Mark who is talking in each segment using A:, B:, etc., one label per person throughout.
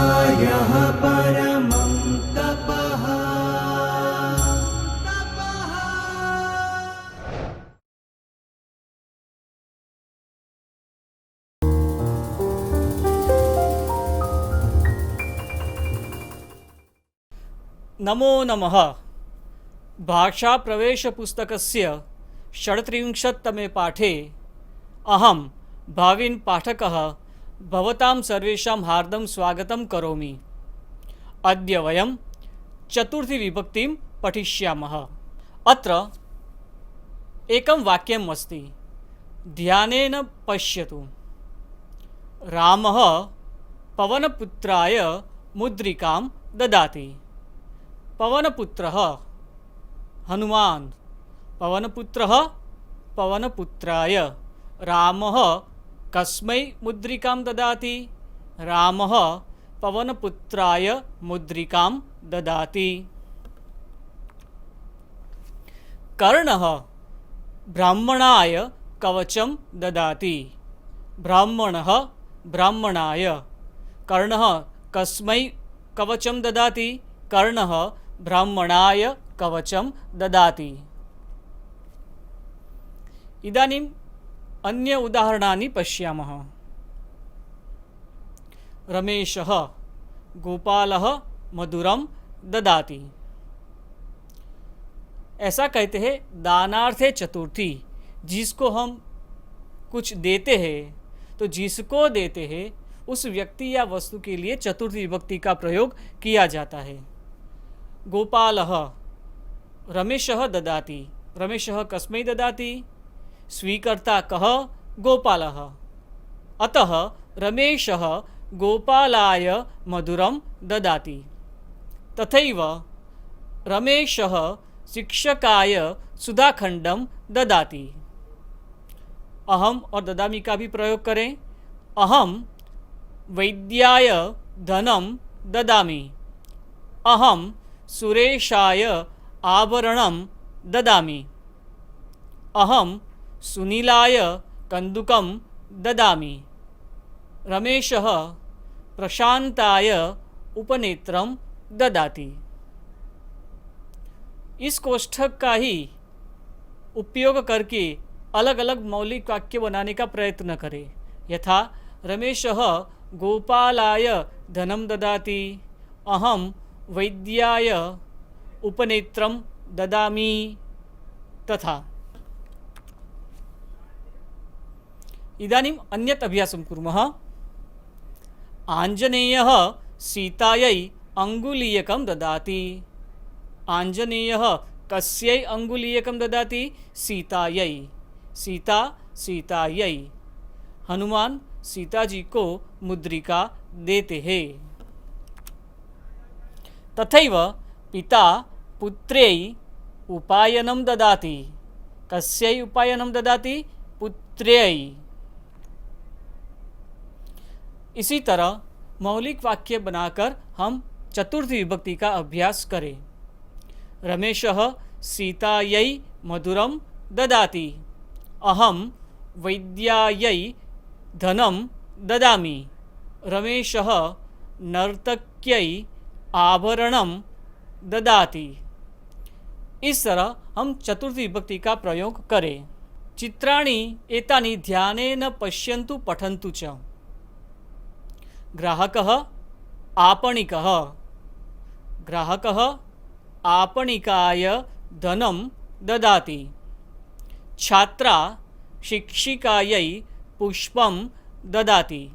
A: यः परमं तपः।
B: नमो नमः। भाषाप्रवेशपुस्तकस्य 37तमे पाठे अहं भाविन् पाठकः भवतां सर्वेषां हार्दं स्वागतं करोमि। अद्य वयं चतुर्थी विभक्तिं पठिष्यामः। अत्र एकं वाक्यम् अस्ति, ध्यानेन पश्यतु। रामः पवनपुत्राय मुद्रिकां ददाति। पवनपुत्रः हनुमान्, पवनपुत्रः पवनपुत्राय। रामः कस्मै मुद्रिकां ददाति? रामः पवनपुत्राय मुद्रिकां ददाति। कर्णः ब्राह्मणाय कवचं ददाति। ब्राह्मणः ब्राह्मणाय। कर्णः कस्मै कवचं ददाति? कर्णः ब्राह्मणाय कवचं ददाति। इदानीम् अन्य उदाहरणानि पश्यामः। रमेशः गोपालः मधुरं ददाति। ऐसा कहते हैं दानार्थे चतुर्थी। जिसको हम कुछ देते हैं तो जिसको देते हैं उस व्यक्ति या वस्तु के लिए चतुर्थी विभक्ति का प्रयोग किया जाता है। गोपालः रमेशः ददाति। रमेशः कस्मै ददाति? स्वीकर्ता कः? गोपालः। अतः रमेशः गोपालाय मधुरं ददाति। तथैव रमेशः शिक्षकाय सुधाखण्डं ददाति। अहम और ददामि का भी प्रयोग करें। अहम वैद्याय धनं ददामि। अहम सुरेशाय आभरणं ददामि। अहम सुनीलाय कन्दुकं ददामि। रमेशः प्रशान्ताय उपनेत्रं ददाति। इस कोष्ठक का ही उपयोग करके अलग अलग मौलिक वाक्य बनाने का प्रयत्न करें। यथा रमेशः गोपालाय धनं ददाति। अहम वैद्याय उपनेत्रं ददामि। तथा इदानीम् अन्यत् अभ्यासं कुर्मः। आञ्जनेयः सीतायै अङ्गुलीयकं ददाति। आञ्जनेयः कस्यै अङ्गुलीयकं ददाति? सीतायै। सीता सीतायै। हनुमान सीताजी को मुद्रिका देते हैं। तथैव पिता पुत्र्यै उपायनं ददाति। कस्यै उपायनं ददाति? पुत्र्यै। इसी तरह मौलिक वाक्य बनाकर हम चतुर्थी विभक्ति का अभ्यास करें। रमेशः सीतायै मधुरं ददाति। अहम वैद्यायै धनं ददामि। रमेशः नर्तक्यै आभरणं ददाति। इस तरह हम चतुर्थी विभक्ति का प्रयोग करें। चित्राणि एतानि ध्यानेन पश्यन्तु पठन्तु च। ग्राहकः आपणिकः। ग्राहकः आपणिकाय धनं ददाति। छात्रा शिक्षिकायै पुष्पं ददाति।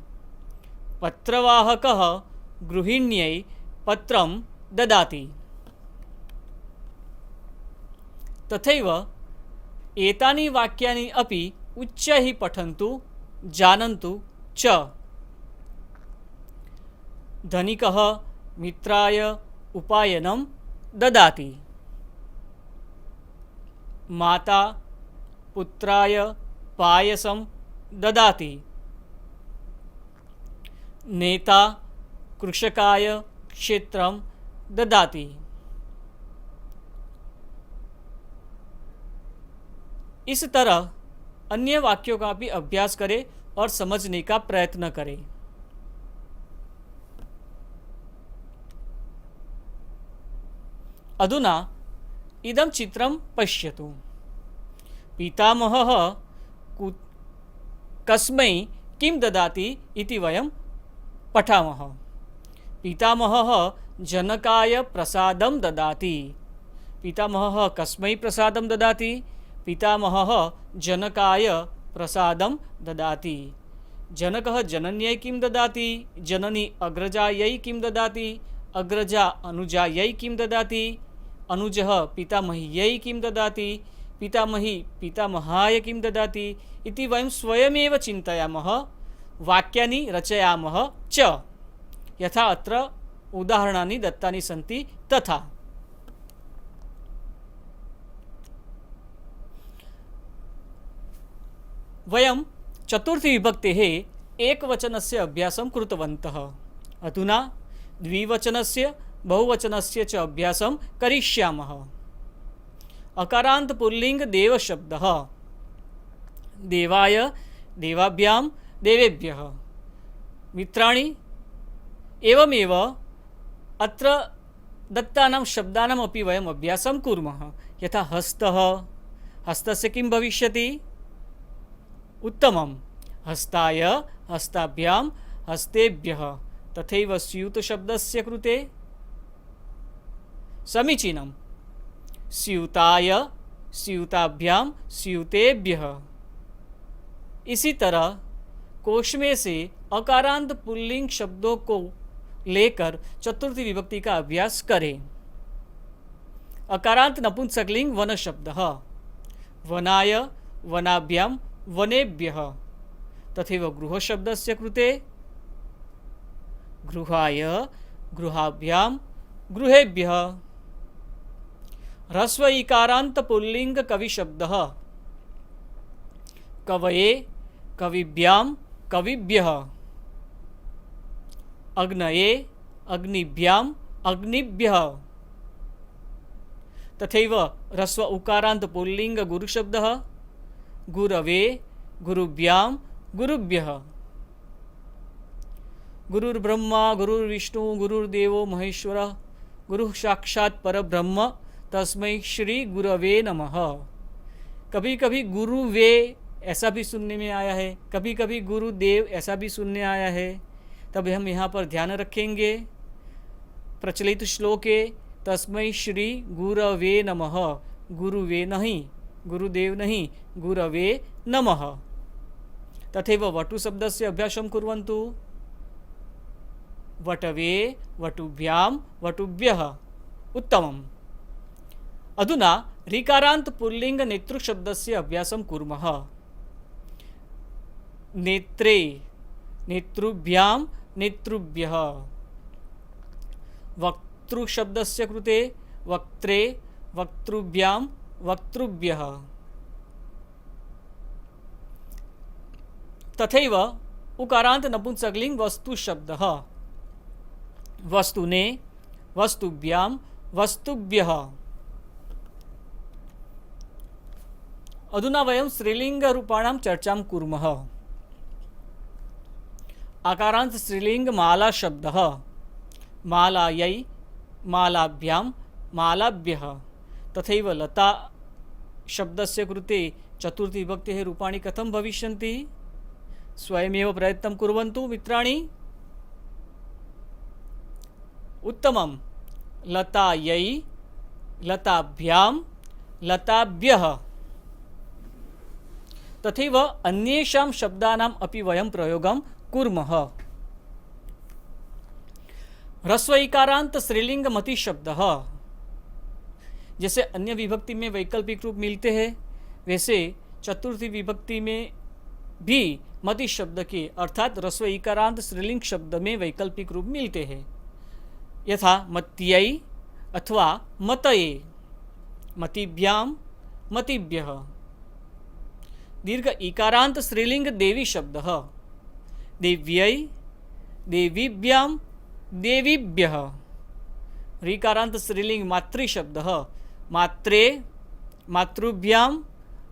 B: पत्रवाहकः गृहिण्यै पत्रं ददाति। तथैव एतानि वाक्यानि अपि उच्चैः पठन्तु जानन्तु च। धनिकः मित्राय उपायनं ददाति। माता पुत्राय पायसं ददाति। नेता कृषकाय क्षेत्रं ददाति। इस तरह अन्य वाक्यों का भी अभ्यास करें और समझने का प्रयत्न करें। अधुना इदं चित्रं पश्यतु। पितामहः कस्मै किं ददाति इति वयं पठामः। पितामहः जनकाय प्रसादं ददाति। पितामहः कस्मै प्रसादं ददाति? पितामहः जनकाय प्रसादं ददाति। जनकः जनन्यै किं ददाति? जननी अग्रजायै किं ददाति? अग्रजा अनुजायै किं ददाति? अनुजः पितामह्यै किं ददाति? पितामही पितामहाय किं ददाति? इति वयं स्वयमेव चिन्तयामः, वाक्यानि रचयामः च। यथा अत्र उदाहरणानि दत्तानि सन्ति तथा। वयं चतुर्थीविभक्तेः एकवचनस्य अभ्यासं कृतवन्तः। अधुना द्विवचनस्य बहुवचनस्य च अभ्यासं करिष्यामः। अकारान्त पुल्लिङ्ग देवशब्दः। देवाय, देवाभ्यां, देवेभ्यः। मित्राणि, एवमेव अत्र दत्तानां शब्दानामपि वयम् अभ्यासं कुर्मः। यथा हस्तः, हस्तस्य किं भविष्यति? उत्तमं। हस्ताय, हस्ताभ्यां, हस्तेभ्यः। तथैव स्यूतशब्दस्य कृते समीचीनं। स्यूताय, स्यूताभ्यां, स्यूतेभ्यः। इसी तरह कोश में से अकारांत पुल्लिंग शब्दों को लेकर चतुर्थी विभक्ति का अभ्यास करें। अकारांत नपुंसकलिंग वन शब्दः। वनाय, वनाभ्यां, वनेभ्यः। तथैव गृह शब्दस्य कृते गृहाय, गृहाभ्यां, गृहेभ्यः। ह्रस्व इकारांत पुल्लिंग कवि शब्दः। कवये, कविभ्यां, कविभ्यः। अग्नये, अग्निभ्यां, अग्निभ्यः। तथैव ह्रस्व उकारांत पुल्लिंग गुरु शब्दः। गुरवे, गुरुभ्यां, गुरुभ्यः। गुरुर्ब्रह्मा गुरुर्विष्णु गुरुर्देवो महेश्वरः गुरु साक्षात् परब्रह्म तस्मै श्री गुरवे नमः। कभी कभी गुरुवे ऐसा भी सुनने में आया है, कभी कभी गुरुदेव ऐसा भी सुनने आया है। तब हम यहाँ पर ध्यान रखेंगे। प्रचलित श्लोक है तस्मै श्री गुरवे नमः। गुरुवे नहीं, गुरुदेव नहीं, गुरवे नमः। तथैव वटु शब्दस्य अभ्यासं कुर्वन्तु। वटवे, वटुभ्यां, वटुभ्यः। उत्तमम्। अधुना ऋकारान्त पुल्लिंग नेतृ शब्दस्य अभ्यासं कुर्मः। नेत्रे, नेतृभ्यां, नेतृभ्यः। वक्तृ शब्दस्य कृते वक्त्रे, वक्तृभ्यां, वक्तृभ्यः। तथैव उकारान्त नपुंसकलिंग वस्तु शब्दः। वस्तुने, वस्तुभ्यां, वस्तुभ्यः। अधुना वयं स्त्रीलिंगरूपाणां चर्चां कुर्मः। आकारान्त स्त्रीलिंग माला शब्दः। मालायै, मालाभ्यां, मालाभ्यः। तथैव लता शब्दस्य कृते चतुर्थी विभक्तेः रूपाणि कथं भविष्यन्ति? स्वयमेव प्रयत्नं कुर्वन्तु मित्राणि। उत्तमं। लतायै, लताभ्यां, लताभ्यः। तथैव अन्येषां शब्दानाम् अपि वयं प्रयोगं कुर्मः। ह्रस्व इकारांत स्त्रीलिंग मति शब्दः। जैसे अन्य विभक्ति में वैकल्पिक रूप मिलते हैं, वैसे चतुर्थी विभक्ति में भी मति शब्द के अर्थात ह्रस्व इकारांत स्त्रीलिंग शब्द में वैकल्पिक रूप मिलते हैं। यथा मत्यै अथवा मतये। मतिभ्यां, मतिभ्यः। दीर्घ इकारांत स्त्रीलिंग देवी शब्दः। देव्यै, देवीभ्यां, देवीभ्यः। ऋकारांत स्त्रीलिंग मातृ शब्दः। मात्रे, मातृभ्यां,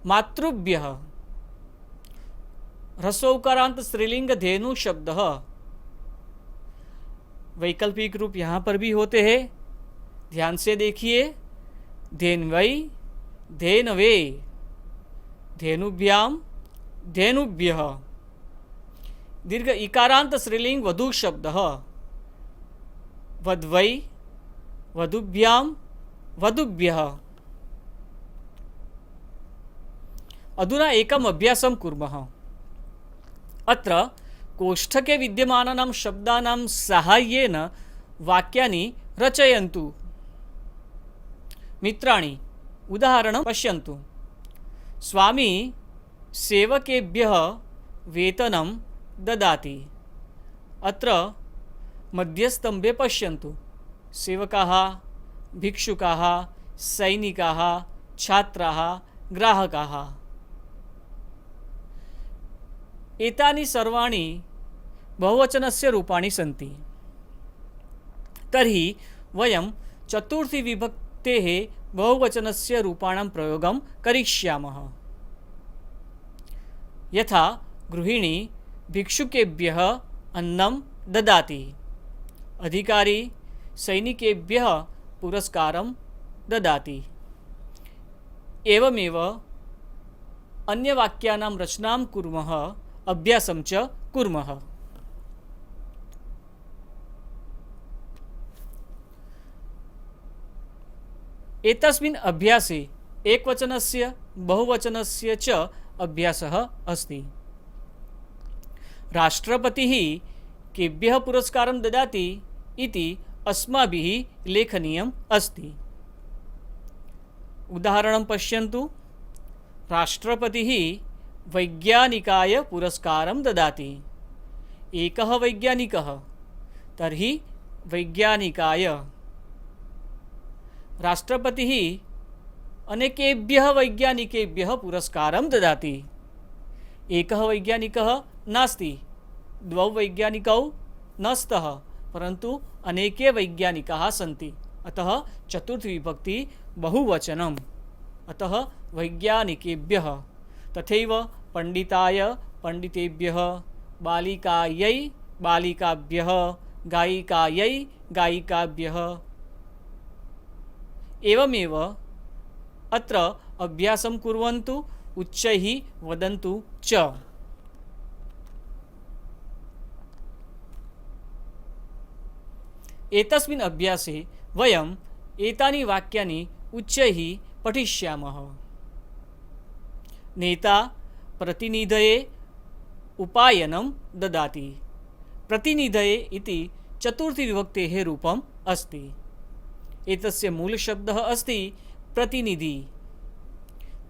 B: मातृभ्यः। ह्रस्व उकारांत स्त्रीलिंग धेनु शब्दः। वैकल्पिक रूप यहाँ पर भी होते हैं। ध्यान से देखिए। धेन्वै धेनवे, धेनुभ्याम धेनुभ्यः। दीर्घ इकारांत स्त्रीलिंग वधू शब्द वध्वै वधुभ्याम वधुभ्यः। अधुना एकम् अभ्यासं कुर्मः। अत्र कोष्ठके विद्यमानानां शब्दानां साहाय्येन वाक्यानि रचयन्तु। मित्राणि, उदाहरणं पश्यन्तु। स्वामी सेवकेभ्यः वेतनं ददाति। अत्र मध्यस्तम्भे पश्यन्तु। सेवकाः, भिक्षुकाः, सैनिकाः, छात्राः, ग्राहकाः। एतानि सर्वाणि बहुवचनस्य रूपाणि सन्ति। तर्हि वयं चतुर्थी विभक्तेः बहुवचनस्य रूपाणां प्रयोगं करिष्यामः। यथा गृहिणी भिक्षुकेभ्यः अन्नं ददाति, अधिकारी सैनिकेभ्यः पुरस्कारं ददाति। एवमेव अन्यवाक्यानां रचनां कुर्मः, अभ्यासं च कुर्मः। एतस्मिन् अभ्यासे एकवचनस्य बहुवचनस्य च अभ्यासः अस्ति। राष्ट्रपतिः केभ्यः पुरस्कारं ददाति इति अस्माभिः लेखनीयम् अस्ति। उदाहरणं पश्यन्तु। राष्ट्रपतिः वैज्ञानिकाय पुरस्कारं ददाति। एकः वैज्ञानिकः, तर्हि वैज्ञानिकाय। राष्ट्रपतिः अनेकेभ्यः वैज्ञानिकेभ्यः पुरस्कारं ददाति। एकः वैज्ञानिकः नास्ति, द्वौ वैज्ञानिकौ न स्तः, परन्तु अनेके वैज्ञानिकाः सन्ति। अतः चतुर्थी विभक्ति बहुवचनम्। अतः वैज्ञानिकेभ्यः। तथैव पंडिताय पंडितेभ्यः, बालिकायै बालिकाभ्यः, गायिकायै गायिकाभ्यः। एवमेव अत्र अभ्यासं कुर्वन्तु, उच्चैः वदन्तु च। एतस्मिन् अभ्यासे वयम् एतानि वाक्यानि उच्चैः पठिष्यामः। नेता प्रतिनिधये उपायनं ददाति। प्रतिनिधये इति चतुर्थी विभक्तेः रूपम् अस्ति। एतस्य मूलशब्दः अस्ति प्रतिनिधि।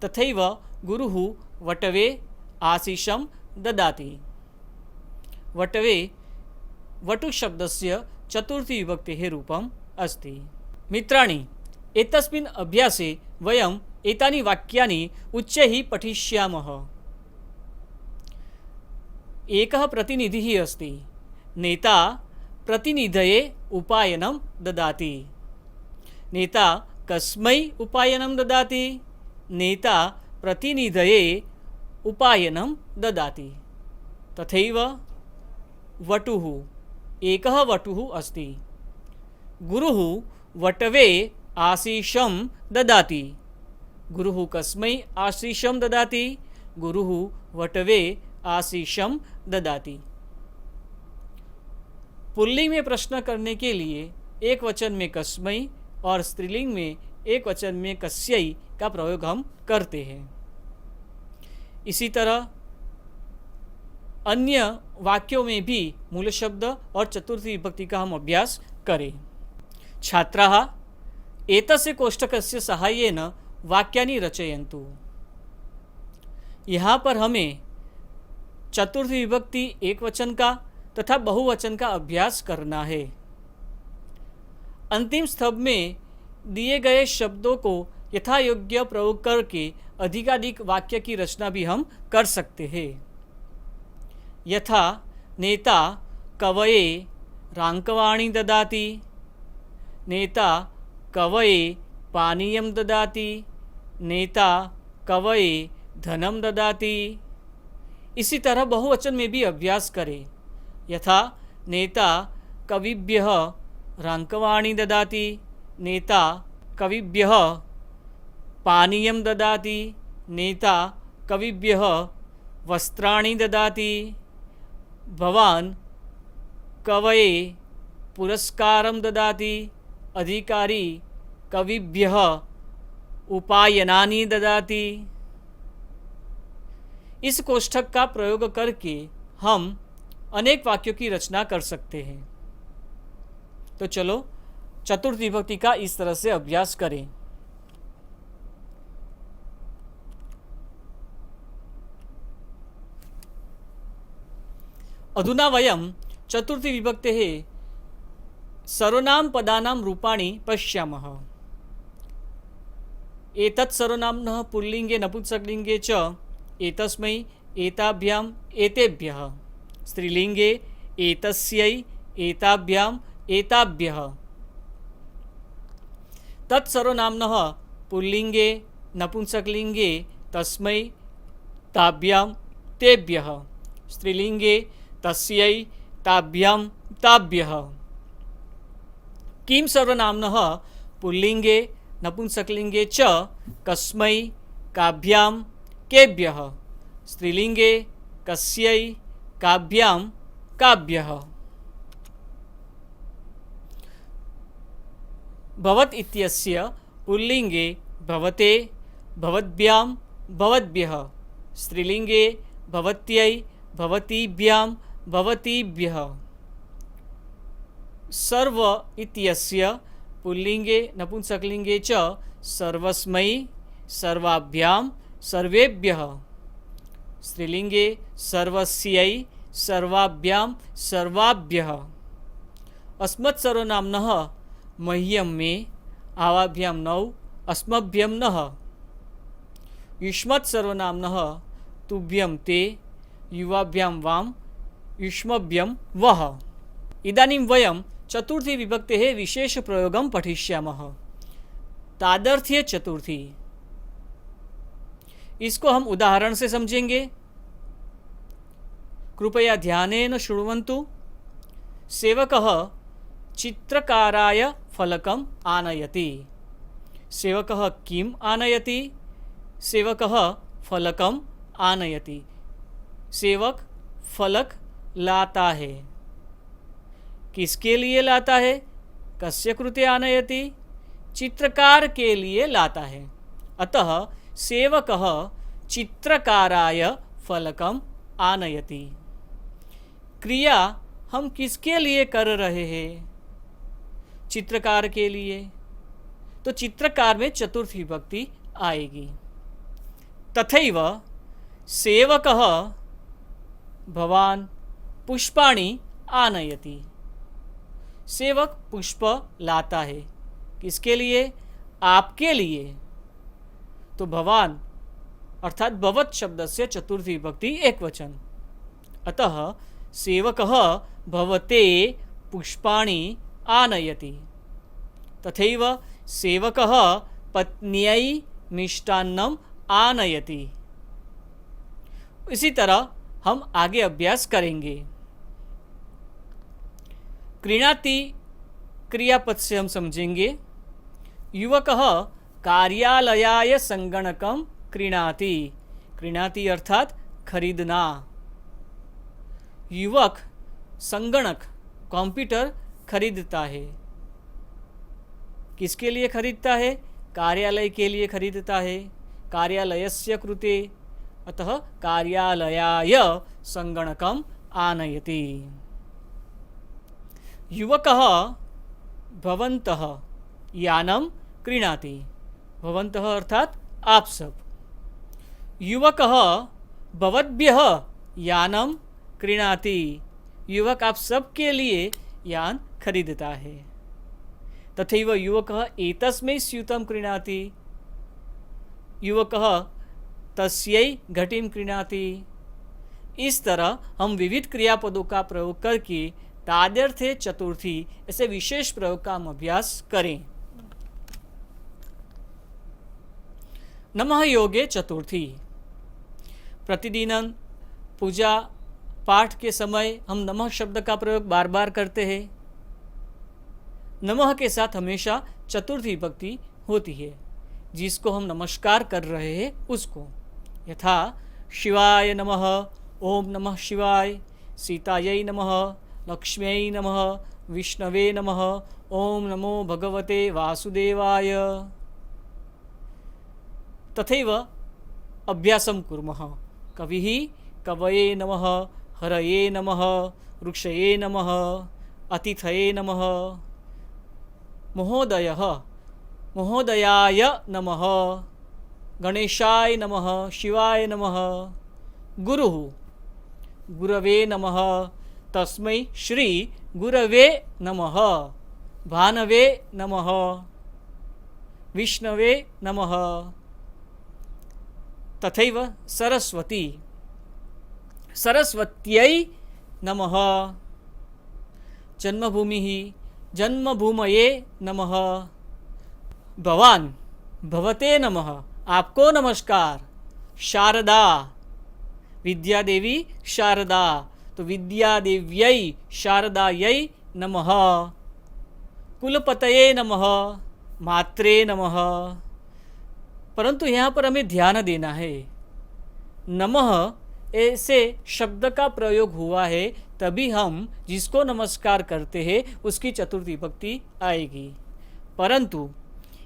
B: तथैव गुरुः वटवे आशीषं ददाति। वटवे वटुशब्दस्य चतुर्थी विभक्तेः रूपम् अस्ति। मित्राणि, एतस्मिन् अभ्यासे वयम् एतानि वाक्यानि उच्चैः पठिष्यामः। एकः प्रतिनिधिः अस्ति। नेता प्रतिनिधये उपायनं ददाति। नेता कस्मै उपायनं ददाति? नेता प्रतिनिधये उपायनं ददाति। तथैव वटुः, एकः वटुः अस्ति। गुरुः वटवे आशीषं ददाति। गुरुः कस्मै आशीषं ददाति? गुरुः वटवे आशीषं ददाति। पुल्लिंग में प्रश्न करने के लिए एक वचन में कस्मै और स्त्रीलिंग में एक वचन में कस्यै का प्रयोग हम करते हैं। इसी तरह अन्य वाक्यों में भी मूल शब्द और चतुर्थी विभक्ति का हम अभ्यास करें। छात्राः एतस्य कोष्ठकस्य सहाय्येन वाक्यानि रचयन्तु। यहाँ पर हमें चतुर्थी विभक्ति एक वचन का तथा बहुवचन का अभ्यास करना है। अंतिम स्तंभ में दिए गए शब्दों को यथा योग्य प्रयोग करके अधिकाधिक वाक्य की रचना भी हम कर सकते हैं। यथा नेता कवये रांकवाणी ददाति। नेता कवये पानीयं ददाति। नेता कवये धनं ददाति। इसी तरह बहुवचन में भी अभ्यास करें। यथा नेता कविभ्यः रांकवाणी ददाति। नेता कविभ्यः पानीयं ददाति, नेता कविभ्यः वस्त्राणि ददाति, भवान् कवये पुरस्कारं ददाति, अधिकारी कविभ्यः उपायनानि ददाति। इस कोष्ठक का प्रयोग करके हम अनेक वाक्यों की रचना कर सकते हैं। तो चलो चतुर्थ विभक्ति का इस तरह से अभ्यास करें। अधुना वयं चतुर्थी विभक्तेः सर्वनाम पदानां रूपाणि पश्यामः। एतत् सर्वनाम्नः पुल्लिङ्गे नपुंसकलिङ्गे च एतस्मै एताभ्याम् एतेभ्यः, स्त्रीलिङ्गे एतस्यै एताभ्याम् एताभ्यः। तत् सर्वनाम्नः पुल्लिङ्गे नपुंसकलिङ्गे तस्मै ताभ्यां तेभ्यः, स्त्रीलिङ्गे तस्यै ताभ्यां ताभ्यः। किं सर्वनाम्नः पुल्लिङ्गे नपुंसकलिङ्गे च कस्मै काभ्यां केभ्यः, स्त्रीलिङ्गे कस्यै काभ्यां काभ्यः। भवत् इत्यस्य पुल्लिङ्गे भवते भवद्भ्यां भवद्भ्यः, स्त्रीलिङ्गे भवत्यै भवतीभ्यां भवतीभ्यः। सर्व इत्यस्य पुल्लिङ्गे नपुंसकलिङ्गे च सर्वस्मै सर्वाभ्यां सर्वेभ्यः, स्त्रीलिङ्गे सर्वस्यै सर्वाभ्यां सर्वाभ्यः। अस्मत् सर्वनाम्नः मह्यं मे आवाभ्यां नौ अस्मभ्यं नः। युष्मत् सर्वनाम्नः तुभ्यं ते युवाभ्यां वां युष्मभ्यं वः। इदानीं वयं चतुर्थी विभक्तेः विशेषप्रयोगं पठिष्यामः। तादर्थ्य चतुर्थी, इसको हम उदाहरण से समझेंगे। कृपया ध्यानेन शृण्वन्तु। सेवकः चित्रकाराय फलकम् आनयति। सेवकः किम् आनयति? सेवकः फलकम् आनयति। सेवक फलक लाता है। किसके लिए लाता है? कस्य कृते आनयति? चित्रकार के लिए लाता है। अतः सेवकः चित्रकाराय फलकम् आनयति। क्रिया हम किसके लिए कर रहे हैं? चित्रकार के लिए। तो चित्रकार में चतुर्थी विभक्ति आएगी। तथैव सेवकः भवान् पुष्पाणि आनयति। सेवक पुष्प लाता है। किसके लिए? आपके लिए। तो भवान अर्थात भवत् शब्द से चतुर्थी विभक्ति एकवचन। अतः सेवकः भवते पुष्पाणि आनयति। तथैव सेवकः पत्न्यै मिष्टान्नम् आनयति। इसी तरह हम आगे अभ्यास करेंगे। क्रीणाति क्रियापद से हम समझेंगे। युवकः कार्यालयाय संगणकं क्रीणाति। क्रीणाति अर्थात खरीदना। युवक संगणक कंप्यूटर खरीदता है। किसके लिए खरीदता है? कार्यालय के लिए खरीदता है। कार्यालयस्य कृते। अतः कार्यालयाय संगणकम् आनयति। युवकः भवन्तः यानं क्रीणाति। भवन्तः अर्थात आप सब। युवकः भवद्भ्यः यानं क्रीणाति। युवक आप सब के लिए यान खरीदता है। तथैव युवकः एतस्मै स्यूतं क्रीणाति। युवकः तस्यै घटीं क्रीणाति। इस तरह हम विविध क्रियापदों का प्रयोग करके तादर्थे चतुर्थी ऐसे विशेष प्रयोग का हम अभ्यास करें। नमः योगे चतुर्थी। प्रतिदिन पूजा पाठ के समय हम नमः शब्द का प्रयोग बार बार करते हैं। नमः के साथ हमेशा चतुर्थी विभक्ति होती है, जिसको हम नमस्कार कर रहे हैं उसको। यथा शिवाय नमः, ओम नमः शिवाय, सीतायै नमः, लक्ष्म्यै नमः, विष्णवे नमः, ओम नमो भगवते वासुदेवाय। तथैव अभ्यासं कुर्मः। कविः कवये नमः, हरये नमः, वृक्षये नमः, अतिथये नमः, महोदयः महोदयाय नमः, गणेशाय नमः, शिवाय नमः, गुरुः गुरवे नमः, तस्मै श्री गुरवे नमः, भानवे नमः, विष्णवे नमः। तथैव सरस्वती सरस्वत्यै नमः, जन्मभूमिः जन्मभूमये नमः, भवान् भवते नमः, आपको नमस्कार। शारदा विद्या देवी शारदा, तो विद्या देव्यै शारदायै नमः। कुलपतये नमः, मात्रे नमः। परंतु यहाँ पर हमें ध्यान देना है, नमः ऐसे शब्द का प्रयोग हुआ है तभी हम जिसको नमस्कार करते हैं उसकी चतुर्थी विभक्ति आएगी। परंतु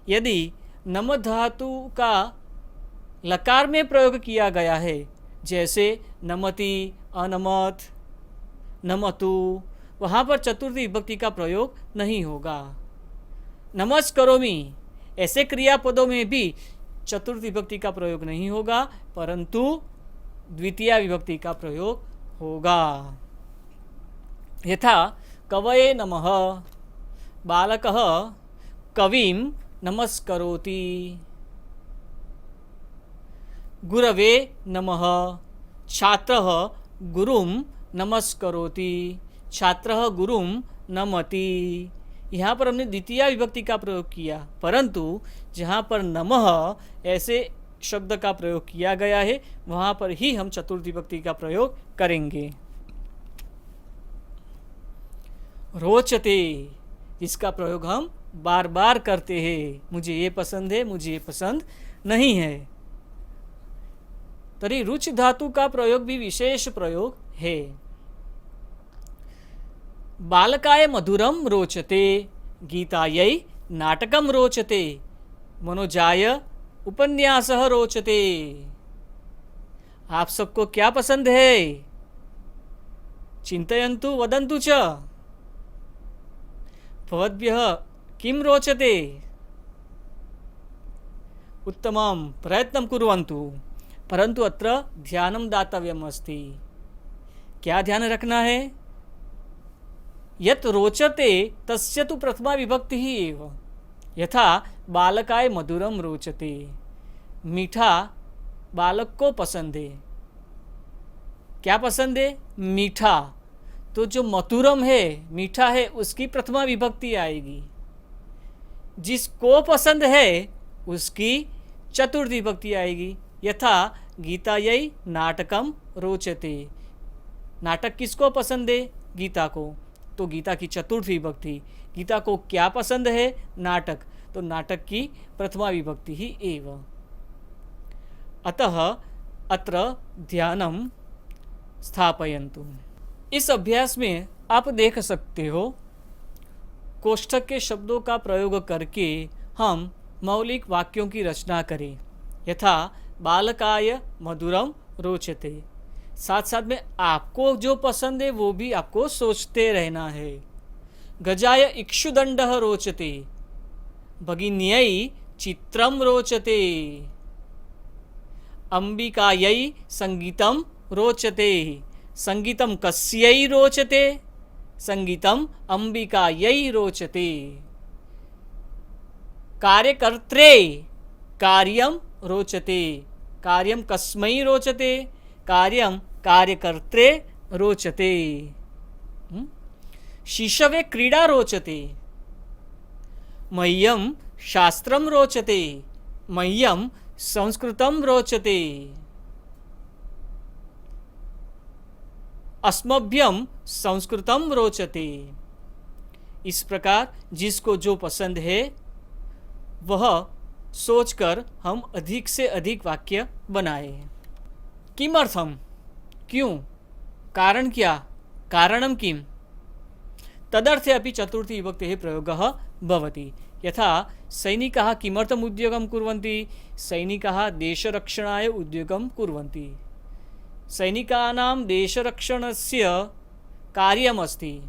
B: यदि नम धातु का लकार में प्रयोग किया गया है, जैसे नमति, अनमत, नमतु, वहाँ पर चतुर्थी विभक्ति का प्रयोग नहीं होगा। नमस्करोमि ऐसे क्रियापदों में भी चतुर्थी विभक्ति का प्रयोग नहीं होगा, परंतु द्वितीय विभक्ति का प्रयोग होगा। यथा कवये नमः, बालकः कविं नमस्करोति। गुरवे नमः, छात्रः गुरुं नमस्करोति, छात्रः गुरुं नमति। यहाँ पर हमने द्वितीय विभक्ति का प्रयोग किया, परंतु जहाँ पर नमः ऐसे शब्द का प्रयोग किया गया है वहाँ पर ही हम चतुर्थी विभक्ति का प्रयोग करेंगे। रोचते, इसका प्रयोग हम बार बार करते हैं, मुझे ये पसंद है, मुझे ये पसंद नहीं है। तरी रुच धातु का प्रयोग भी विशेष प्रयोग है। बालकाय मधुरम रोचते, गीतायै नाटकम रोचते, मनोजाय उपन्यासः रोचते। आप सबको क्या पसंद है? चिंतयन्तु वदन्तु च। भवद्भ्यः किं रोचते? उत्तमं प्रयत्नं कुर्वन्तु। परंतु अत्र ध्यानं दातव्यम् अस्ति। क्या ध्यान रखना है? यत् रोचते तस्य तु प्रथमा विभक्तिः एव। यथा बालकाय मधुरम रोचते, मीठा बालक को पसंद है। क्या पसंद है? मीठा। तो जो मधुरम है, मीठा है, उसकी प्रथमा विभक्ति आएगी। जिसको पसंद है उसकी चतुर्थी विभक्ति आएगी। यथा गीतायै नाटकम रोचते, नाटक किसको पसंद है? गीता को, तो गीता की चतुर्थी विभक्ति। गीता को क्या पसंद है? नाटक, तो नाटक की प्रथमा विभक्ति ही एव। अतः अत्र ध्यानं स्थापयन्तु। इस अभ्यास में आप देख सकते हो, कोष्ठक के शब्दों का प्रयोग करके हम मौलिक वाक्यों की रचना करें। यथा बालकाय मधुरम रोचते, साथ साथ में आपको जो पसंद है वो भी आपको सोचते रहना है। गजाय इक्षुदंडः रोचते, भगिन्यै चित्रम रोचते, अंबिकायै संगीतम रोचते, संगीतम कस्यै रोचते, संगीतम अंबिकायै रोचते। कार्यकर्त्रे कार्यम रोचते, कार्यम कस्मै रोचते, कार्यम कार्यकर्त्रे रोचते। शिशवे क्रीडा रोचते, मह्यम शास्त्रम रोचते, मह्यम संस्कृतम रोचते। अस्मभ्यम संस्कृतम रोचते। इस प्रकार जिसको जो पसंद है वह सोचकर हम अधिक से अधिक वाक्य बनाए। किमर्थम, क्यों, कारण क्या, कारणं किम, तदर्थे अपि चतुर्थी विभक्तेः प्रयोगः भवति। यथा सैनिकाः किमर्थम् उद्योगं कुर्वन्ति, सैनिकाः देशरक्षणाय उद्योगं कुर्वन्ति। सैनिकानां देशरक्षणस्य कार्यमस्ति।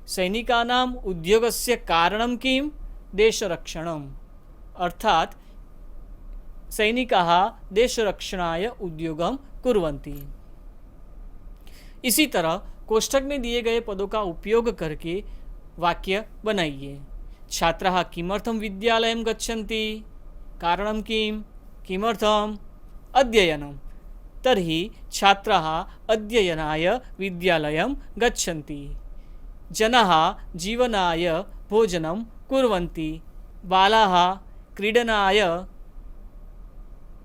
B: सैनिकानाम् उद्योगस्य कारणं किं, देशरक्षणम्, अर्थात सैनिकाः देशरक्षणाय उद्योगं कुर्वन्ति। इसी तरह कोष्ठक में दिए गए पदों का उपयोग करके वाक्य बनाइए। छात्राः किमर्थं विद्यालयं गच्छन्ति, कारणं किं, किमर्थम्, अध्ययनं, तर्हि छात्राः अध्ययनाय विद्यालयं गच्छन्ति। जनाः जीवनाय भोजनं कुर्वन्ति, बालाः क्रीडनाय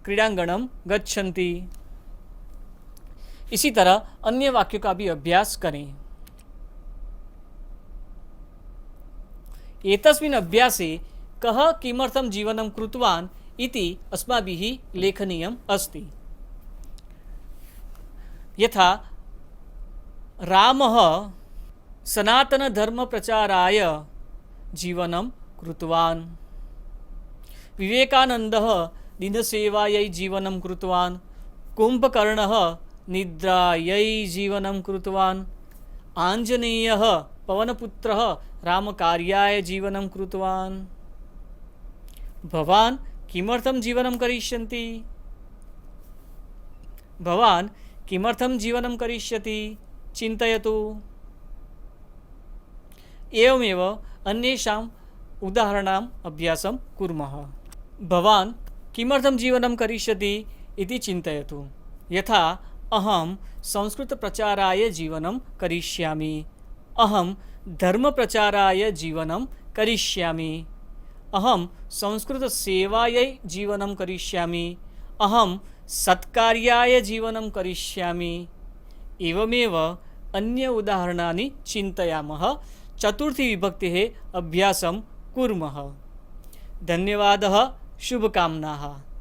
B: क्रीडांगणं गच्छन्ति। इसी तरह अन्य वाक्यों का भी अभ्यास करें। एतस्मिन् अभ्यासे कः किमर्थं जीवनं कृतवान् इति अस्माभिः लेखनीयम् अस्ति। यथा रामः सनातनधर्मप्रचाराय जीवनं कृतवान्, विवेकानन्दः दिनसेवायै जीवनं कृतवान्, कुम्भकर्णः निद्रायै जीवनं कृतवान्, आञ्जनेयः पवनपुत्रः रामकार्याय जीवनं कृतवान्। भवान् किमर्थं जीवनं करिष्यन्ति, भवान् किमर्थं जीवनं करिष्यति, चिन्तयतु। एवमेव अन्येषाम् उदाहरणाम् अभ्यासं कुर्मः। भवान् किमर्थं जीवनं करिष्यति इति चिन्तयतु। यथा अहं संस्कृतप्रचाराय जीवनं करिष्यामि, अहं धर्मप्रचाराय जीवनं करिष्यामि, अहं संस्कृतसेवायै जीवनं करिष्यामि, अहं सत्कार्याय जीवनं करिष्यामि। एवमेव अन्य उदाहरणानि चिन्तयामः, चतुर्थी विभक्तेः अभ्यासं कुर्मः। धन्यवादः, शुभकामनाः।